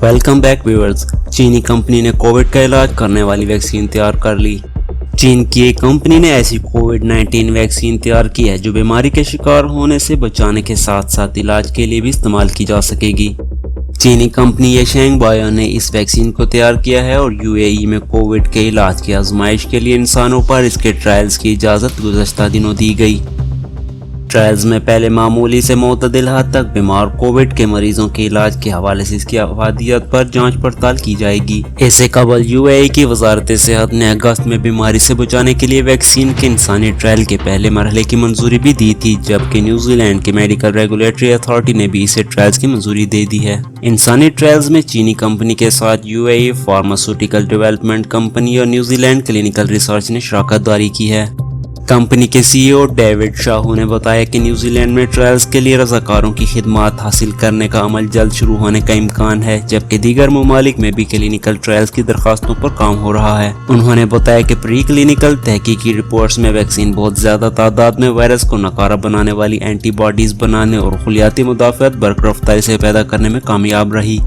Welcome back viewers. चीनी company ने Covid का इलाज करने वाली वैक्सीन तैयार कर ली। चीन की एक कंपनी ने ऐसी कोविड-19 वैक्सीन तैयार की है जो बीमारी के शिकार होने से बचाने के साथ साथ इलाज के लिए भी इस्तेमाल की जा सकेगी। चीनी कंपनी येशेंग बायो ने इस वैक्सीन को तैयार किया है और यूएई में कोविड के इलाज की आजमाइश के लिए इंसानों पर इसके ट्रायल्स की इजाज़त गुज़श्ता दिनों दी गई। ट्रायल्स में पहले मामूली से मुतदिल हद तक बीमार कोविड के मरीजों के इलाज के हवाले से इसकी अफादियत पर जांच पड़ताल की जाएगी। इससे कबल यूएई की वजारत सेहत ने अगस्त में बीमारी से बचाने के लिए वैक्सीन के इंसानी ट्रायल के पहले मरहले की मंजूरी भी दी थी, जबकि न्यूजीलैंड की मेडिकल रेगुलेटरी अथॉरिटी ने भी इसे ट्रायल्स की मंजूरी दे दी है। इंसानी ट्रायल्स में चीनी कंपनी के साथ यूएई फार्मास्यूटिकल डेवलपमेंट कंपनी और न्यूजीलैंड क्लिनिकल रिसर्च ने शराकत दारी की है। कंपनी के सीईओ डेविड शाहू ने बताया कि न्यूजीलैंड में ट्रायल्स के लिए रज़ाकारों की खिदमात हासिल करने का अमल जल्द शुरू होने का इम्कान है, जबकि दीगर ममालिक में भी क्लिनिकल ट्रायल्स की दरखास्तों पर काम हो रहा है। उन्होंने बताया कि प्री क्लिनिकल तहकीकी रिपोर्ट्स में वैक्सीन बहुत ज्यादा तादाद में वायरस को नकारा बनाने वाली एंटीबॉडीज बनाने और खुलियाती मुदाफ़अत बरकराफ्तारी से पैदा करने में कामयाब रही।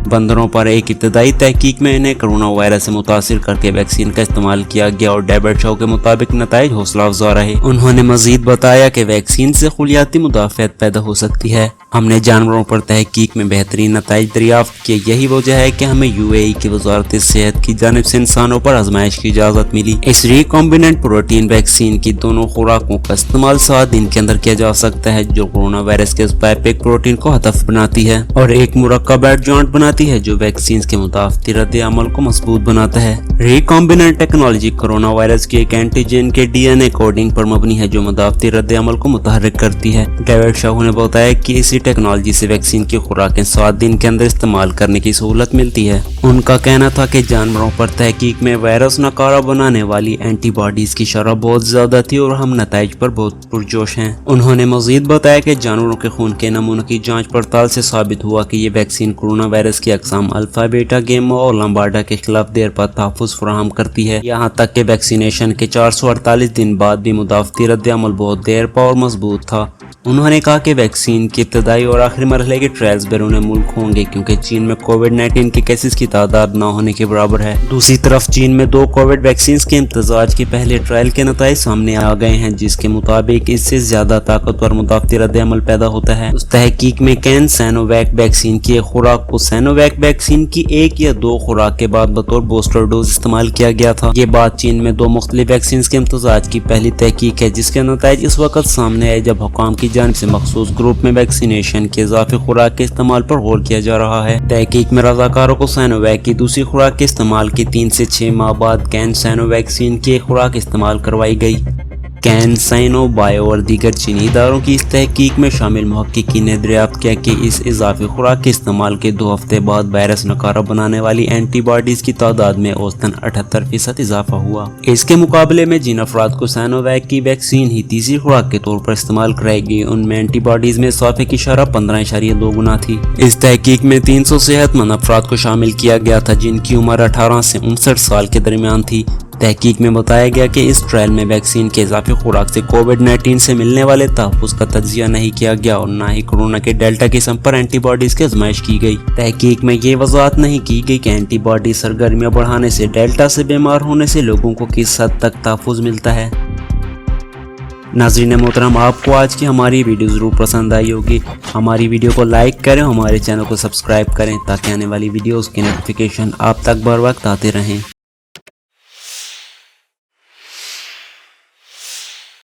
बंदरों पर एक इब्तदाई तहकीक में इन्हें कोरोना वायरस से मुतासिर करके वैक्सीन का इस्तेमाल किया गया और डेविड शाह के मुताबिक नताइज हौसला अफजा रहे। उन्होंने मजीद बताया कि वैक्सीन से खुलियाती मुदाफ़अत पैदा हो सकती है। हमने जानवरों पर तहकीक में बेहतरीन नताइज दरियाफ्त किए। यही वजह है कि हमें यूएई की वजारत सेहत की जानिब से इंसानों पर आजमाइश की इजाज़त मिली। इस रिकॉम्बिनेंट प्रोटीन वैक्सीन की दोनों खुराकों का इस्तेमाल 7 दिन के अंदर किया जा सकता है, जो कोरोना वायरस के स्पाइक प्रोटीन को हदफ बनाती है और एक मुरक्कब एडजॉइंट बनाती है जो वैक्सीन के मुताबिक रद्द अमल को मजबूत बनाता है। रिकॉम्बिनेंट टेक्नोलॉजी कोरोना वायरस के एक एंटीजन के डीएनए कोडिंग पर मबनी है जो मुताबिक रद्द अमल को मुतहर्रिक करती है। डेविड शाहू ने बताया कि इसी टेक्नोलॉजी से वैक्सीन की खुराकें 7 दिन के अंदर इस्तेमाल करने की सहूलत मिलती है। उनका कहना था कि जानवरों पर तहकीक में वायरस नकारा बनाने वाली एंटीबॉडीज की शरह बहुत ज्यादा थी और हम नताइज पर बहुत पुरजोश हैं। उन्होंने मजीद बताया कि जानवरों के खून के नमूनों की जांच पड़ताल से साबित हुआ कि ये वैक्सीन कोरोना वायरस की अकसाम अल्फा, बीटा, गेमा और लंबाडा के खिलाफ देर पर तहफ़्फ़ुज़ फराहम करती है। यहाँ तक कि वैक्सीनेशन के 448 दिन बाद भी मुदाफ़ती रद्द अमल बहुत देर पर और मजबूत था। उन्होंने कहा कि वैक्सीन के इब्तदाई और आखिरी मरहले के ट्रायल्स बैरून मुल्क होंगे क्योंकि चीन में कोविड-19 के केसेस की तादाद ना होने के बराबर है। दूसरी तरफ चीन में 2 कोविड वैक्सीन के इम्तजाज के पहले ट्रायल के नताइज सामने आ गए हैं, जिसके मुताबिक इससे ज्यादा ताकतवर मुदाफ़ती रद्द अमल पैदा होता है। उस तहकीक में कैन सैनोवैक वैक्सीन की एक खुराक को सैनोवैक वैक्सीन की 1 या 2 खुराक के बाद बतौर बूस्टर डोज इस्तेमाल किया गया था। ये बात चीन में 2 मुख्तलिफ वैक्सीन के इम्तजाज की पहली तहकीक है, जिसके नताइज इस वक्त सामने आए जब हुकाम की जानिब से मखसूस ग्रुप में वैक्सीनेशन के इजाफी खुराक के इस्तेमाल पर गौर किया जा रहा है। तहकीक में रज़ाकारों को सैनोवैक की दूसरी खुराक के इस्तेमाल के 3 से 6 माह बाद कैन सैनो वैक्सीन की एक खुराक इस्तेमाल करवाई गई। कैन सैनो बायो और दीगर चीनी इदारों की इस तहकीक में शामिल मुहक्किकीन ने दरियाफ्त किया कि इस इजाफी खुराक के इस्तेमाल के 2 हफ्ते बाद वायरस नकारा बनाने वाली एंटीबॉडीज की तादाद में औसतन 78% इजाफा हुआ। इसके मुकाबले में जिन अफराद को सैनोवैक की वैक्सीन ही तीसरी खुराक के तौर पर इस्तेमाल कराई गई, उनमें एंटीबॉडीज में इजाफे की शरह 15.2 गुना थी। इस तहकीक में 300 सेहतमंद अफराद को शामिल किया गया था जिनकी उम्र 18 से 59 साल के दरमियान थी। तहकीक में बताया गया कि इस ट्रायल में वैक्सीन के इजाफी खुराक से कोविड-19 से मिलने वाले तहफ़्फ़ुज़ का तज्ज़िया नहीं किया गया और न ही कोरोना के डेल्टा किस्म पर एंटीबॉडीज की आजमाइश की गई। तहकीक में ये वज़ाहत नहीं की गई कि एंटीबॉडी सरगर्मियाँ बढ़ाने से डेल्टा से बीमार होने से लोगों को किस हद तक तहफ़्फ़ुज़ मिलता है। नाज़रीन मोहतरम, आपको आज की हमारी वीडियो ज़रूर पसंद आई होगी। हमारी वीडियो को लाइक करें, हमारे चैनल को सब्सक्राइब करें ताकि आने वाली वीडियोज़ की नोटिफिकेशन आप तक बर वक्त आते रहें।